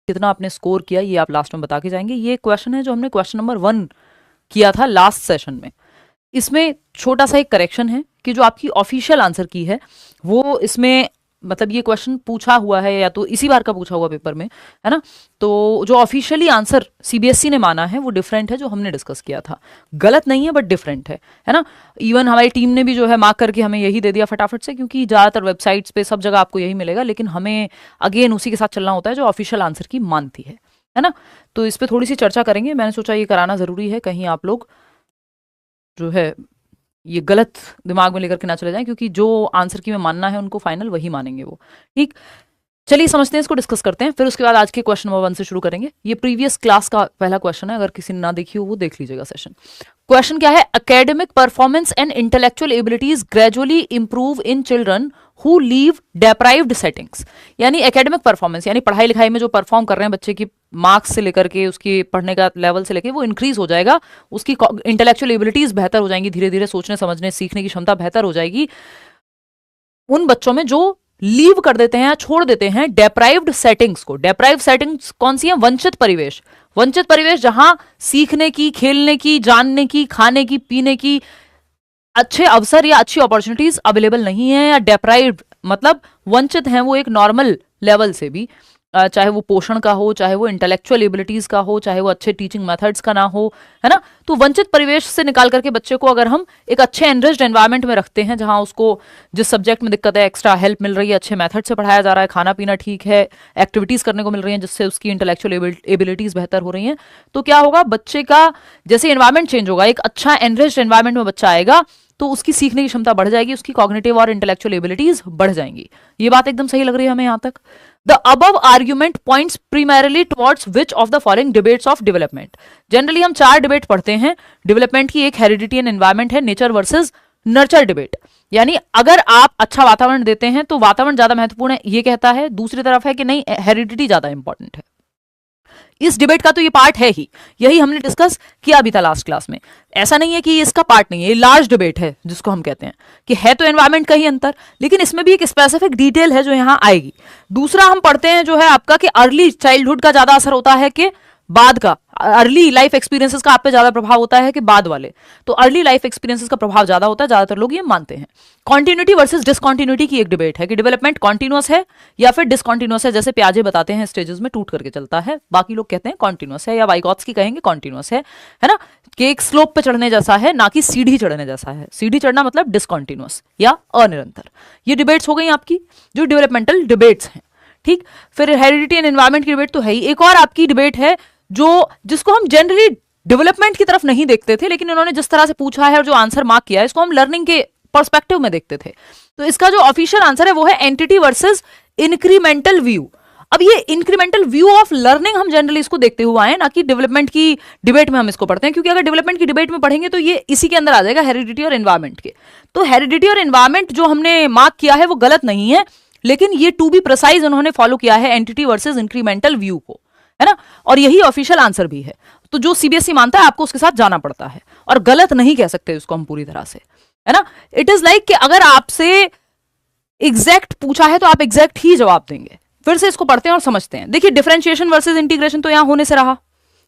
कितना आपने स्कोर किया ये आप लास्ट में बता के जाएंगे। ये क्वेश्चन है जो हमने क्वेश्चन नंबर 1 किया था लास्ट सेशन में। इसमें छोटा सा एक करेक्शन है कि जो आपकी ऑफिशियल आंसर की है वो इसमें मतलब ये क्वेश्चन पूछा हुआ है या तो इसी बार का पूछा हुआ पेपर में, है ना। तो जो ऑफिशियली आंसर सीबीएसई ने माना है वो डिफरेंट है जो हमने डिस्कस किया था। गलत नहीं है बट डिफरेंट है ना। इवन हमारी टीम ने भी जो है मार्क करके हमें यही दे दिया फटाफट से, क्योंकि ज़्यादातर वेबसाइट्स पे सब जगह आपको यही मिलेगा, लेकिन हमें अगेन उसी के साथ चलना होता है जो ऑफिशियल आंसर की मानती है ना। तो इस पर थोड़ी सी चर्चा करेंगे, मैंने सोचा ये कराना ज़रूरी है, कहीं आप लोग जो है ये गलत दिमाग में लेकर के ना चले जाएं, क्योंकि जो आंसर की में मानना है उनको फाइनल वही मानेंगे वो। ठीक, चलिए समझते हैं, इसको डिस्कस करते हैं, फिर उसके बाद आज के क्वेश्चन नंबर 1 से शुरू करेंगे। ये प्रीवियस क्लास का पहला क्वेश्चन है, अगर किसी ने ना देखी हो वो देख लीजिएगा सेशन। क्वेश्चन क्या है? Academic performance and intellectual abilities gradually improve in children who live deprived settings. यानी एकेडमिक परफॉर्मेंस यानी पढ़ाई लिखाई में जो परफॉर्म कर रहे हैं बच्चे की, मार्क्स से लेकर के उसकी पढ़ने का लेवल से लेकर वो इंक्रीज हो जाएगा, उसकी इंटेलेक्चुअल एबिलिटीज बेहतर हो जाएंगी, धीरे धीरे सोचने समझने सीखने की क्षमता बेहतर हो जाएगी उन बच्चों में जो लीव कर देते हैं या छोड़ देते हैं डेप्राइव्ड सेटिंग्स को। डेप्राइव्ड सेटिंग्स कौन सी है? वंचित परिवेश। वंचित परिवेश जहां सीखने की, खेलने की, जानने की, खाने की, पीने की अच्छे अवसर या अच्छी अपॉर्चुनिटीज अवेलेबल नहीं है, या डेप्राइव्ड मतलब वंचित हैं वो एक नॉर्मल लेवल से भी, चाहे वो पोषण का हो, चाहे वो इंटेलेक्चुअल एबिलिटीज का हो, चाहे वो अच्छे टीचिंग मेथड्स का ना हो, है ना। तो वंचित परिवेश से निकाल करके बच्चे को अगर हम एक अच्छे एनरिच्ड एनवायरनमेंट में रखते हैं, जहां उसको जिस सब्जेक्ट में दिक्कत है एक्स्ट्रा हेल्प मिल रही है, अच्छे मेथड से पढ़ाया जा रहा है, खाना पीना ठीक है, एक्टिविटीज करने को मिल रही हैं जिससे उसकी इंटेलेक्चुअल एबिलिटीज बेहतर हो रही हैं, तो क्या होगा? बच्चे का जैसे एनवायरनमेंट चेंज होगा, एक अच्छा एनरिच्ड एनवायरनमेंट में बच्चा आएगा तो उसकी सीखने की क्षमता बढ़ जाएगी, उसकी कॉग्निटिव और इंटेलेक्चुअल एबिलिटीज बढ़ जाएंगी। ये बात एकदम सही लग रही है हमें यहाँ तक। The above argument points primarily towards which of the following debates of development? Generally हम 4 डिबेट पढ़ते हैं डेवलपमेंट की। एक हेरिडिटी एंड एनवायरमेंट है, नेचर वर्सेस नर्चर डिबेट, यानी अगर आप अच्छा वातावरण देते हैं तो वातावरण ज्यादा महत्वपूर्ण है ये कहता है, दूसरी तरफ है कि नहीं हेरिडिटी ज्यादा इंपॉर्टेंट है। इस डिबेट का तो ये पार्ट है ही, यही हमने डिस्कस किया अभी था लास्ट क्लास में। ऐसा नहीं है कि ये इसका पार्ट नहीं है, ये लार्ज डिबेट है जिसको हम कहते हैं कि है तो एनवायरनमेंट का ही अंतर, लेकिन इसमें भी एक स्पेसिफिक डिटेल है जो यहां आएगी। दूसरा हम पढ़ते हैं जो है आपका कि अर्ली चाइल्डहुड का ज्यादा असर होता है कि बाद का, अर्ली लाइफ एक्सपीरियंसेस का आप पे ज्यादा प्रभाव होता है कि बाद वाले, तो अर्ली लाइफ एक्सपीरियंसेस का प्रभाव ज्यादा होता है, ज्यादातर लोग ये मानते हैं। कॉन्टिन्यूटी वर्सेस डिसकॉन्टिन्यूटी की एक डिबेट है कि डेवलपमेंट कॉन्टिन्यूअस है या फिर डिसकॉन्टिन्यूअस है, जैसे प्याजे बताते हैं स्टेजेस में टूट करके चलता है, बाकी लोग कहते हैं कॉन्टिन्यूअस है, या वाइगॉत्स्की कहेंगे कॉन्टिन्यूअस है ना, कि एक स्लोप पे चढ़ने जैसा है ना कि सीढ़ी चढ़ने जैसा है। सीढ़ी चढ़ना मतलब डिसकॉन्टिन्यूअस या अनिरंतर। ये डिबेट्स हो गई आपकी जो डेवलपमेंटल डिबेट्स हैं। ठीक, फिर हेरिडिटी एंड एनवायरनमेंट की डिबेट तो है ही। एक और आपकी डिबेट है जिसको हम जनरली डेवलपमेंट की तरफ नहीं देखते थे, लेकिन इन्होंने जिस तरह से पूछा है और जो आंसर मार्क किया है इसको हम लर्निंग के पर्सपेक्टिव में देखते थे। तो इसका जो ऑफिशियल आंसर है वो है एंटिटी वर्सेस इंक्रीमेंटल व्यू। अब ये इंक्रीमेंटल व्यू ऑफ लर्निंग हम जनरली इसको देखते हुए आए, ना कि डेवलपमेंट की डिबेट में हम इसको पढ़ते हैं, क्योंकि अगर डेवलपमेंट की डिबेट में पढ़ेंगे तो ये इसी के अंदर आ जाएगा हेरिडिटी और एनवायरनमेंट के। तो हेरिडिटी और एनवायरनमेंट जो हमने मार्क किया है वो गलत नहीं है, लेकिन ये टू बी प्रिसाइज उन्होंने फॉलो किया है एंटिटी वर्सेस इंक्रीमेंटल व्यू को, है ना, और यही ऑफिशियल आंसर भी है। तो जो सीबीएसई मानता है आपको उसके साथ जाना पड़ता है, और गलत नहीं कह सकते इसको हम पूरी तरह से, है ना। इट इज लाइक कि अगर आपसे एग्जैक्ट पूछा है तो आप एग्जैक्ट ही जवाब देंगे। फिर से इसको पढ़ते हैं और समझते हैं। देखिए डिफरेंशिएशन वर्सेस इंटीग्रेशन तो यहां होने से रहा,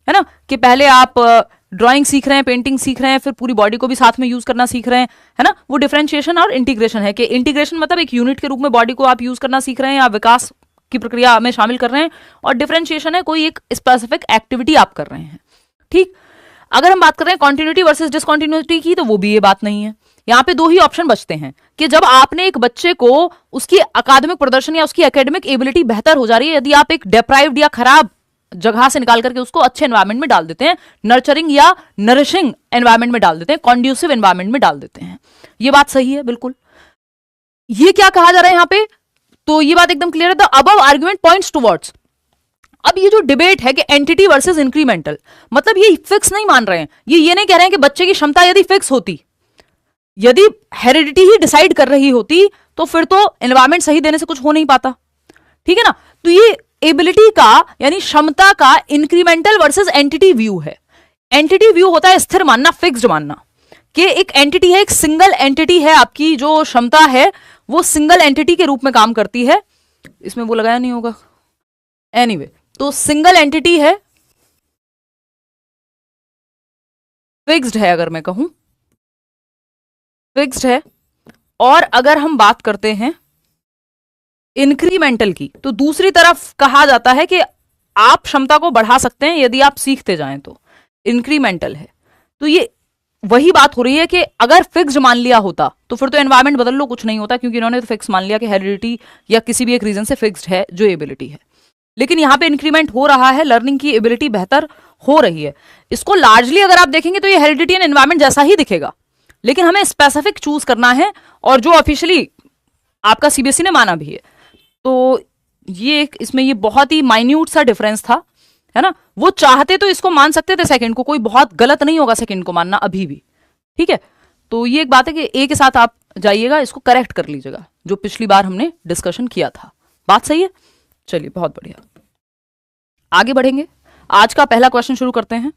है ना, कि पहले आप ड्राइंग सीख रहे हैं, पेंटिंग सीख रहे हैं, फिर पूरी बॉडी को भी साथ में यूज करना सीख रहे हैं, है ना। वो डिफरेंशिएशन और इंटीग्रेशन है कि इंटीग्रेशन मतलब एक यूनिट के रूप में बॉडी को आप यूज करना सीख रहे हैं या विकास की प्रक्रिया में शामिल कर रहे हैं, और डिफरेंशिएशन है कोई एक स्पेसिफिक एक्टिविटी आप कर रहे हैं। ठीक, अगर हम बात कर रहे हैं कॉन्टिन्यूटी वर्सेस डिसकॉन्टिन्यूटी की, तो वो भी ये बात नहीं है। यहाँ पे 2 ही ऑप्शन बचते हैं कि जब आपने एक बच्चे को उसकी अकादमिक प्रदर्शन या उसकी एकेडमिक एबिलिटी बेहतर हो जा रही है, यदि आप एक डेप्राइव्ड या खराब जगह से निकाल करके उसको अच्छे एनवायरनमेंट में डाल देते हैं, नर्चरिंग या नरिशिंग एनवायरनमेंट में डाल देते हैं, कॉन्ड्यूसिव एनवायरनमेंट में डाल देते हैं, ये बात सही है बिल्कुल। ये क्या कहा जा रहा है यहाँ पे, तो ये बात एकदम क्लियर है। The above argument points towards. अब ये जो डिबेट है कि एंटिटी वर्सेस इंक्रीमेंटल, मतलब ये फिक्स नहीं मान रहे हैं, ये नहीं कह रहे हैं कि बच्चे की क्षमता यदि फिक्स होती, यदि हेरिडिटी ही डिसाइड कर रही होती तो फिर तो एनवायरनमेंट सही देने से कुछ हो नहीं पाता, ठीक है ना। तो ये एबिलिटी का यानी क्षमता का इंक्रीमेंटल वर्सेस एंटिटी व्यू है। एंटिटी व्यू होता है स्थिर मानना, फिक्स्ड मानना, कि एक एंटिटी है, एक सिंगल एंटिटी है, आपकी जो क्षमता है वो सिंगल एंटिटी के रूप में काम करती है। इसमें वो लगाया नहीं होगा, एनीवे तो सिंगल एंटिटी है, फिक्स्ड है, अगर मैं कहूं फिक्स्ड है। और अगर हम बात करते हैं इंक्रीमेंटल की, तो दूसरी तरफ कहा जाता है कि आप क्षमता को बढ़ा सकते हैं यदि आप सीखते जाएं, तो इंक्रीमेंटल है। तो ये वही बात हो रही है कि अगर फिक्स्ड मान लिया होता तो फिर तो एनवायरमेंट बदल लो, कुछ नहीं होता, क्योंकि इन्होंने तो फिक्स मान लिया कि हेरिडिटी या किसी भी एक रीजन से फिक्स्ड है जो एबिलिटी है। लेकिन यहां पे इंक्रीमेंट हो रहा है, लर्निंग की एबिलिटी बेहतर हो रही है। इसको लार्जली अगर आप देखेंगे तो ये हेरिडिटी एंड एनवायरमेंट जैसा ही दिखेगा, लेकिन हमें स्पेसिफिक चूज करना है, और जो ऑफिशियली आपका सीबीएसई ने माना भी है। तो ये इसमें ये बहुत ही माइन्यूट सा डिफरेंस था, है ना। वो चाहते तो इसको मान सकते थे सेकंड को, कोई बहुत गलत नहीं होगा सेकंड को मानना अभी भी, ठीक है। तो ये एक बात है कि ए के साथ आप जाइएगा, इसको करेक्ट कर लीजिएगा जो पिछली बार हमने डिस्कशन किया था। बात सही है, चलिए बहुत बढ़िया, आगे बढ़ेंगे। आज का पहला क्वेश्चन शुरू करते हैं,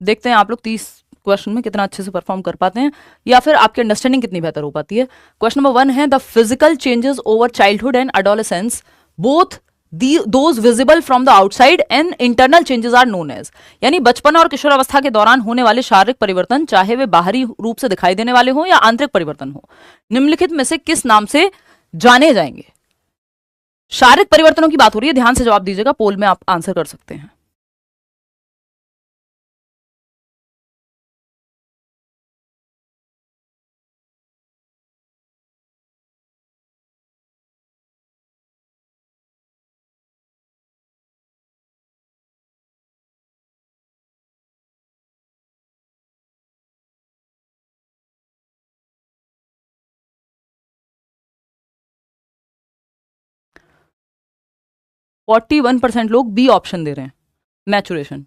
देखते हैं आप लोग 30 क्वेश्चन में कितना अच्छे से परफॉर्म कर पाते हैं, या फिर आपकी अंडरस्टैंडिंग कितनी बेहतर हो पाती है। क्वेश्चन नंबर 1 है, the physical changes over childhood and adolescence both those visible from the outside and internal changes are known as, यानी बचपन और किशोरावस्था के दौरान होने वाले शारीरिक परिवर्तन, चाहे वे बाहरी रूप से दिखाई देने वाले हों या आंतरिक परिवर्तन हो, निम्नलिखित में से किस नाम से जाने जाएंगे। शारीरिक परिवर्तनों की बात हो रही है, ध्यान से जवाब दीजिएगा, पोल में आप आंसर कर सकते हैं। फोर्टी 41% लोग बी ऑप्शन दे रहे हैं, मैचुरेशन।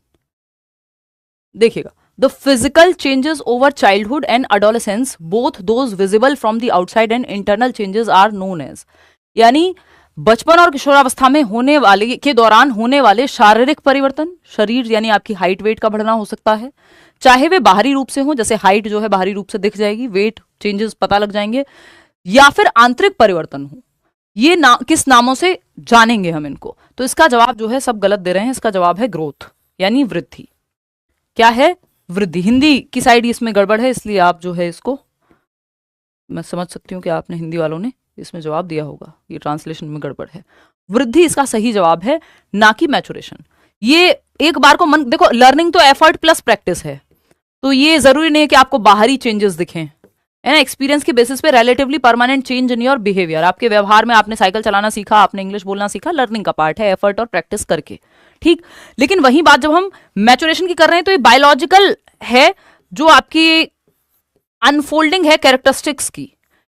देखिएगा, the physical changes over childhood and adolescence both those visible from the outside and internal changes are known as, यानी बचपन और किशोरावस्था में होने वाले के दौरान होने वाले शारीरिक परिवर्तन, शरीर यानी आपकी हाइट वेट का बढ़ना हो सकता है, चाहे वे बाहरी रूप से हो, जैसे हाइट जो है बाहरी रूप से दिख जाएगी, वेट चेंजेस पता लग जाएंगे, या फिर आंतरिक परिवर्तन हो, ये किस नामों से जानेंगे हम इनको। तो इसका जवाब जो है सब गलत दे रहे हैं, इसका जवाब है ग्रोथ यानी वृद्धि। क्या है? वृद्धि। हिंदी की साइड इसमें गड़बड़ है, इसलिए आप जो है इसको, मैं समझ सकती हूँ कि आपने हिंदी वालों ने इसमें जवाब दिया होगा, ये ट्रांसलेशन में गड़बड़ है। वृद्धि इसका सही जवाब है, ना कि मैचुरेशन। ये एक बार को मन देखो, लर्निंग तो एफर्ट प्लस प्रैक्टिस है, तो ये जरूरी नहीं है कि आपको बाहरी चेंजेस दिखें, है ना। एक्सपीरियंस के बेसिस पे relatively permanent change in your behaviour, आपके व्यवहार में आपने साइकिल चलाना सीखा, आपने इंग्लिश बोलना सीखा, लर्निंग का पार्ट है, एफर्ट और प्रैक्टिस करके, ठीक। लेकिन वही बात जब हम मैचुरेशन की कर रहे हैं तो ये बायोलॉजिकल है, जो आपकी अनफोल्डिंग है कैरेक्टरिस्टिक्स की,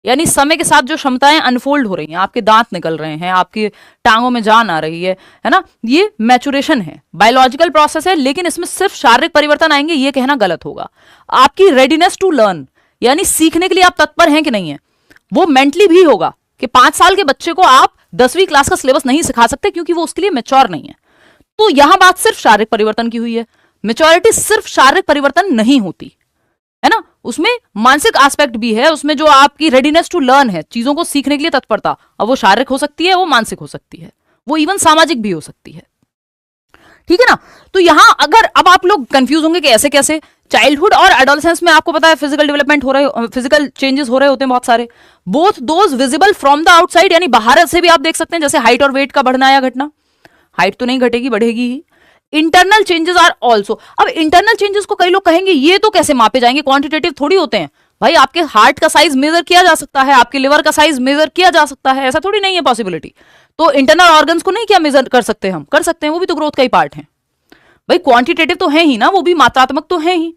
यानी समय के साथ जो क्षमताएं अनफोल्ड हो रही हैं, आपके दांत निकल रहे हैं, आपकी टांगों में जान आ रही है ना, ये मैचुरेशन है, बायोलॉजिकल प्रोसेस है। लेकिन इसमें सिर्फ शारीरिक परिवर्तन आएंगे ये कहना गलत होगा। आपकी रेडीनेस टू लर्न, यानी सीखने के लिए आप तत्पर हैं कि नहीं है, वो मेंटली भी होगा कि 5 साल के बच्चे को आप 10वीं क्लास का सिलेबस नहीं सिखा सकते क्योंकि वो उसके लिए मैच्योर नहीं है। तो यहां बात सिर्फ शारीरिक परिवर्तन की हुई है। मैच्योरिटी सिर्फ शारीरिक परिवर्तन नहीं होती, है ना, उसमें मानसिक एस्पेक्ट भी है, उसमें जो आपकी रेडीनेस टू लर्न है, चीजों को सीखने के लिए तत्परता, अब वो शारीरिक हो सकती है, वो मानसिक हो सकती है, वो इवन सामाजिक भी हो सकती है, ठीक है ना। तो यहां अगर अब आप लोग कंफ्यूज होंगे कि ऐसे कैसे, चाइल्डहुड और एडोलेसेंस में आपको पता है फिजिकल डेवलपमेंट हो रहे, फिजिकल चेंजेस हो रहे होते हैं बहुत सारे, both those visible from the outside, यानी बाहर से भी आप देख सकते हैं, जैसे हाइट और वेट का बढ़ना या घटना, हाइट तो नहीं घटेगी बढ़ेगी ही। इंटरनल चेंजेस आर ऑल्सो, अब इंटरनल चेंजेस को कई लोग कहेंगे ये तो कैसे मापे जाएंगे, क्वांटिटेटिव थोड़ी होते हैं भाई। आपके हार्ट का साइज मेजर किया जा सकता है, आपके लिवर का साइज मेजर किया जा सकता है, ऐसा थोड़ी नहीं है पॉसिबिलिटी। तो इंटरनल ऑर्गन्स को नहीं क्या मेजर कर सकते, हम कर सकते हैं, वो भी तो ग्रोथ का ही पार्ट है भाई, क्वांटिटेटिव तो है ही ना, वो भी मात्रात्मक तो है ही।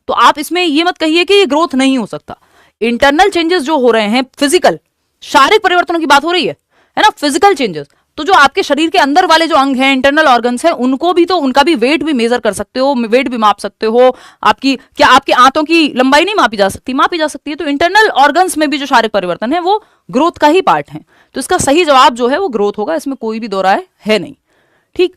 तो आप इसमें ये मत कहिए कि ये ग्रोथ नहीं हो सकता। इंटरनल चेंजेस जो हो रहे हैं, फिजिकल शारीरिक परिवर्तनों की बात हो रही है ना, फिजिकल चेंजेस, तो जो आपके शरीर के अंदर वाले जो अंग हैं, इंटरनल ऑर्गन्स हैं, उनको भी तो, उनका भी वेट भी मेजर कर सकते हो, वेट भी माप सकते हो। आपकी क्या आपके आंतों की लंबाई नहीं मापी जा सकती? मापी जा सकती है। तो इंटरनल ऑर्गन्स में भी जो शारीरिक परिवर्तन है वो ग्रोथ का ही पार्ट है। तो इसका सही जवाब जो है वो ग्रोथ होगा, इसमें कोई भी दो राय है नहीं, ठीक।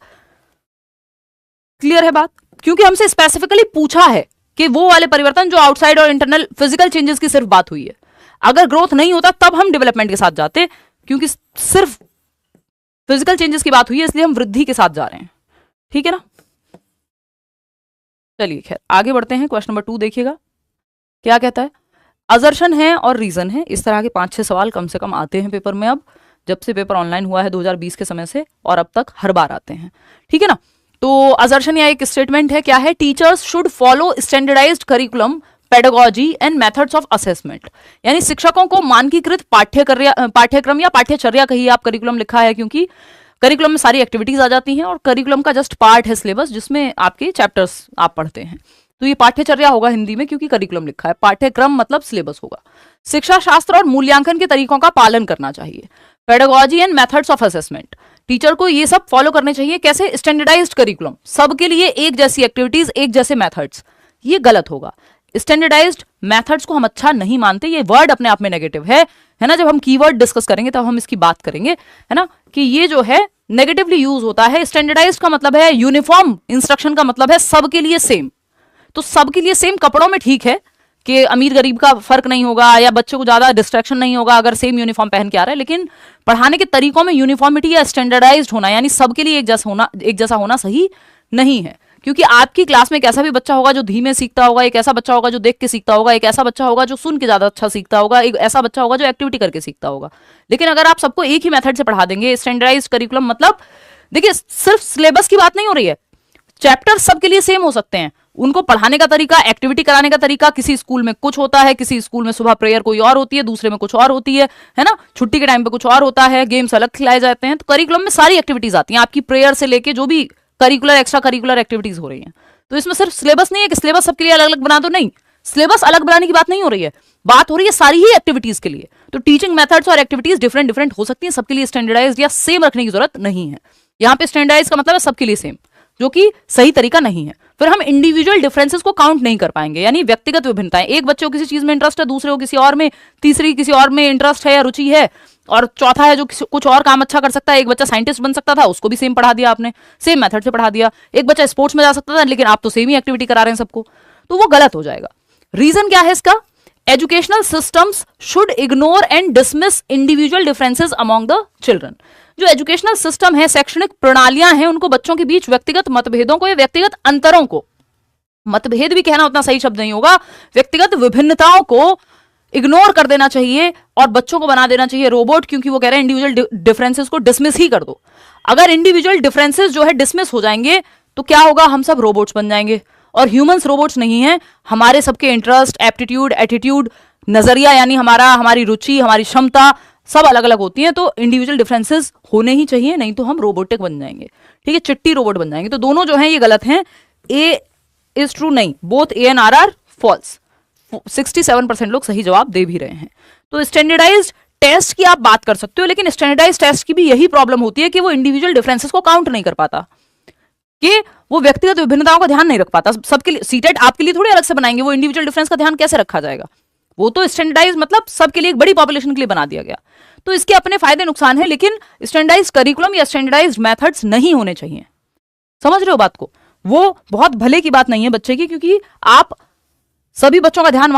क्लियर है बात? क्योंकि हमसे स्पेसिफिकली पूछा है कि वो वाले परिवर्तन जो आउटसाइड और इंटरनल फिजिकल चेंजेस की सिर्फ बात हुई है। अगर ग्रोथ नहीं होता तब हम डेवलपमेंट के साथ जाते, क्योंकि सिर्फ फिजिकल चेंजेस की बात हुई है इसलिए हम वृद्धि के साथ जा रहे हैं, ठीक है ना। चलिए खैर आगे बढ़ते हैं। क्वेश्चन नंबर 2 देखिएगा क्या कहता है। अजर्शन है और रीजन है, इस तरह के 5-6 सवाल कम से कम आते हैं पेपर में अब, जब से पेपर ऑनलाइन हुआ है 2020 के समय से, और अब तक हर बार आते हैं, ठीक है ना। तो अजर्शन या एक स्टेटमेंट है, क्या है, teachers should follow standardised curriculum, pedagogy and methods of assessment, यानी शिक्षकों को मानकीकृत पाठ्यक्रम या पाठ्यचर्या कहिए आप, करिकुलम लिखा है क्योंकि करिकुलम में सारी एक्टिविटीज आ जाती हैं, और करिकुलम का जस्ट पार्ट है सिलेबस जिसमें आपके चैप्टर्स आप पढ़ते हैं, तो ये पाठ्यचर्या होगा हिंदी में क्योंकि करिकुलम लिखा है, पाठ्यक्रम मतलब सिलेबस होगा। शिक्षा शास्त्र और मूल्यांकन के तरीकों का पालन करना चाहिए। Pedagogy and methods of assessment, teacher को ये सब फॉलो करने चाहिए। कैसे, स्टैंडर्डाइज्ड करिकुलम, सबके लिए एक जैसी एक्टिविटीज, एक जैसे मेथड्स, ये गलत होगा। स्टैंडर्डाइज्ड मेथड्स को हम अच्छा नहीं मानते, ये वर्ड अपने आप में नेगेटिव है ना। जब हम कीवर्ड डिस्कस करेंगे तब हम इसकी बात करेंगे, है ना, कि ये जो है नेगेटिवली यूज होता है। स्टैंडर्डाइज्ड का मतलब है यूनिफॉर्म, इंस्ट्रक्शन का मतलब है सबके लिए सेम। तो सबके लिए सेम कपड़ों में ठीक है कि अमीर गरीब का फर्क नहीं होगा या बच्चों को ज्यादा डिस्ट्रैक्शन नहीं होगा अगर सेम यूनिफॉर्म पहन के आ रहा है, लेकिन पढ़ाने के तरीकों में यूनिफॉर्मिटी या स्टैंडर्डाइज्ड होना, यानी सबके लिए एक जैसा होना सही नहीं है। क्योंकि आपकी क्लास में एक ऐसा भी बच्चा होगा जो धीमे सीखता होगा, एक ऐसा बच्चा होगा जो देख के सीखता होगा, एक ऐसा बच्चा होगा जो सुन के ज्यादा अच्छा सीखता होगा, एक ऐसा बच्चा होगा जो एक्टिविटी करके सीखता होगा। लेकिन अगर आप सबको एक ही मेथड से पढ़ा देंगे, स्टैंडर्डाइज्ड करिकुलम मतलब, देखिए सिर्फ सिलेबस की बात नहीं हो रही है, चैप्टर सबके लिए सेम हो सकते हैं, उनको पढ़ाने का तरीका, एक्टिविटी कराने का तरीका, किसी स्कूल में कुछ होता है, किसी स्कूल में सुबह प्रेयर कोई और होती है, दूसरे में कुछ और होती है ना, छुट्टी के टाइम पे कुछ और होता है, गेम्स अलग खिलाए जाते हैं। तो करिकुलम में सारी एक्टिविटीज आती हैं, आपकी प्रेयर से लेके जो भी करिकुलर एक्स्ट्रा करिकुलर एक्टिविटीज हो रही हैं। तो इसमें सिर्फ सिलेबस नहीं है कि सिलेबस सबके लिए अलग अलग बना दो, नहीं, सिलेबस अलग बनाने की बात नहीं हो रही है, बात हो रही है सारी ही एक्टिविटीज के लिए। तो टीचिंग मेथड्स और एक्टिविटीज डिफरेंट डिफरेंट हो सकती हैं, सबके लिए स्टैंडर्डाइज्ड या सेम रखने की जरूरत नहीं है। यहाँ पे स्टैंडर्डाइज का मतलब है सबके लिए सेम, जो कि सही तरीका नहीं है। फिर हम इंडिविजुअल डिफरेंसेस को काउंट नहीं कर पाएंगे, यानी व्यक्तिगत विभिन्नताएं, एक बच्चे को किसी चीज में इंटरेस्ट है, दूसरे को किसी और में, तीसरी किसी और में इंटरेस्ट है या रुचि है, और चौथा है जो कुछ और काम अच्छा कर सकता है। एक बच्चा साइंटिस्ट बन सकता था, उसको भी सेम पढ़ा दिया आपने, सेम मेथड से पढ़ा दिया। एक बच्चा स्पोर्ट्स में जा सकता था, लेकिन आप तो सेम ही एक्टिविटी करा रहे हैं सबको, तो वो गलत हो जाएगा। रीजन क्या है इसका, educational systems should ignore and dismiss individual differences among the children. जो एजुकेशनल सिस्टम है, शैक्षणिक प्रणालियां हैं, उनको बच्चों के बीच व्यक्तिगत मतभेदों को या व्यक्तिगत अंतरों को, मतभेद भी कहना उतना सही शब्द नहीं होगा, व्यक्तिगत विभिन्नताओं को इग्नोर कर देना चाहिए और बच्चों को बना देना चाहिए रोबोट, क्योंकि वो कह रहे हैं इंडिविजुअल डिफरेंसेस को डिसमिस ही कर दो। अगर इंडिविजुअल डिफरेंसेस जो है डिसमिस हो जाएंगे तो क्या होगा, हम सब रोबोट्स बन जाएंगे, और ह्यूमंस रोबोट्स नहीं है। हमारे सबके इंटरेस्ट, एप्टीट्यूड, एटीट्यूड, नजरिया, यानी हमारी रुचि, हमारी क्षमता सब अलग अलग होती है। तो इंडिविजुअल डिफरेंसेस होने ही चाहिए, नहीं तो हम रोबोटिक बन जाएंगे, ठीक है, चिट्टी रोबोट बन जाएंगे। तो दोनों जो है ये गलत हैं, ए इज ट्रू नहीं, both A and R false. 67% लोग सही जवाब दे भी रहे हैं। तो स्टैंडर्डाइज्ड टेस्ट की आप बात कर सकते हो, लेकिन स्टैंडर्डाइज्ड टेस्ट की भी यही प्रॉब्लम होती है कि वो इंडिविजुअल डिफरेंसेस को काउंट नहीं कर पाता, कि वो व्यक्तिगत विभिन्नताओं का ध्यान नहीं रख पाता। सबके लिए सीटेट आपके लिए थोड़ी अलग से बनाएंगे, वो इंडिविजुअल डिफरेंस का ध्यान कैसे रखा जाएगा, वो तो स्टैंडर्डाइज मतलब सबके लिए, एक बड़ी पॉपुलेशन के लिए बना दिया गया। तो इसके अपने फायदे नुकसान है, लेकिन स्टैंडर्डाइज्ड करिकुलम या स्टैंडर्डाइज्ड मेथड्स नहीं होने चाहिए। समझ रहे हो बात को, वो बहुत भले की बात नहीं है बच्चे की, क्योंकि आप सभी बच्चों का ध्यान